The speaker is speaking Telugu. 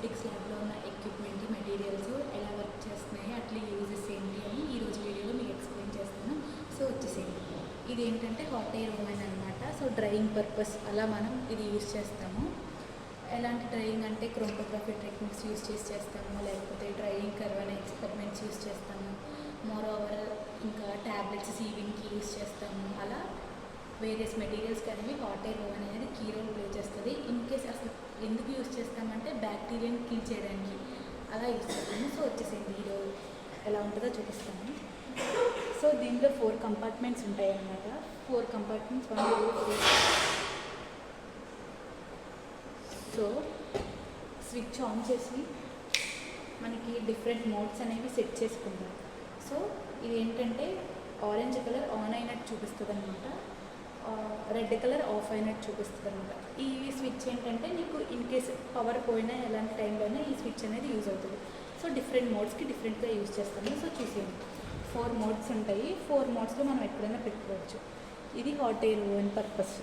కాస్మెటిక్స్ ల్యాబ్లో ఉన్న ఎక్విప్మెంట్ మెటీరియల్స్ ఎలా వర్క్ చేస్తున్నాయి, అట్లా యూజెస్ ఏంటి అని ఈరోజు వీడియోలో మీకు ఎక్స్ప్లెయిన్ చేస్తాను. సో వచ్చేసేయండి. ఇది ఏంటంటే హాట్ ఎయిర్ ఓవెన్ అనమాట. సో డ్రైయింగ్ పర్పస్ అలా మనం ఇది యూజ్ చేస్తాము. ఎలాంటి డ్రైయింగ్ అంటే క్రోమటోగ్రఫీ టెక్నిక్స్ యూజ్ చేస్తాము, లేకపోతే డ్రైయింగ్ కర్వ్ అనే ఎక్స్పెరిమెంట్స్ యూజ్ చేస్తాము. మోర్ ఓవర్ ఇంకా ట్యాబ్లెట్స్ సీవింగ్కి యూజ్ చేస్తాము. అలా వేరియస్ మెటీరియల్స్కి అనేవి హాట్ ఎయిర్ ఓవెన్ అనేది కీ రోల్ ప్లే చేస్తుంది. ఇన్ కేస్ అసలు ఎందుకు యూజ్ చేస్తామంటే బ్యాక్టీరియాని కిల్ చేయడానికి అలా యూజ్ చేస్తాము. సో వచ్చేసేయండి వీడియో ఎలా ఉంటుందో చూపిస్తాము. సో దీంట్లో 4 కంపార్ట్మెంట్స్ ఉంటాయి అన్నమాట. 4 కంపార్ట్మెంట్స్ 1 2 3. సో స్విచ్ ఆన్ చేసి మనకి డిఫరెంట్ మోడ్స్ అనేవి సెట్ చేసుకుంటాం. సో ఇది ఏంటంటే ఆరెంజ్ కలర్ ఆన్ అయినట్టు చూపిస్తుంది అనమాట, రెడ్ కలర్ ఆఫ్ అయినట్టు చూపిస్తుంది అనమాట. ఈ స్విచ్ ఏంటంటే నీకు ఇన్ కేస్ పవర్ పోయినా ఎలాంటి టైంలోనే ఈ స్విచ్ అనేది యూజ్ అవుతుంది. సో డిఫరెంట్ మోడ్స్కి డిఫరెంట్గా యూజ్ చేస్తాము. సో చూసేయండి 4 మోడ్స్ ఉంటాయి. 4 మోడ్స్లో మనం ఎక్కడైనా పెట్టుకోవచ్చు. ఇది హాట్ ఎయిర్ ఓవెన్ పర్పస్.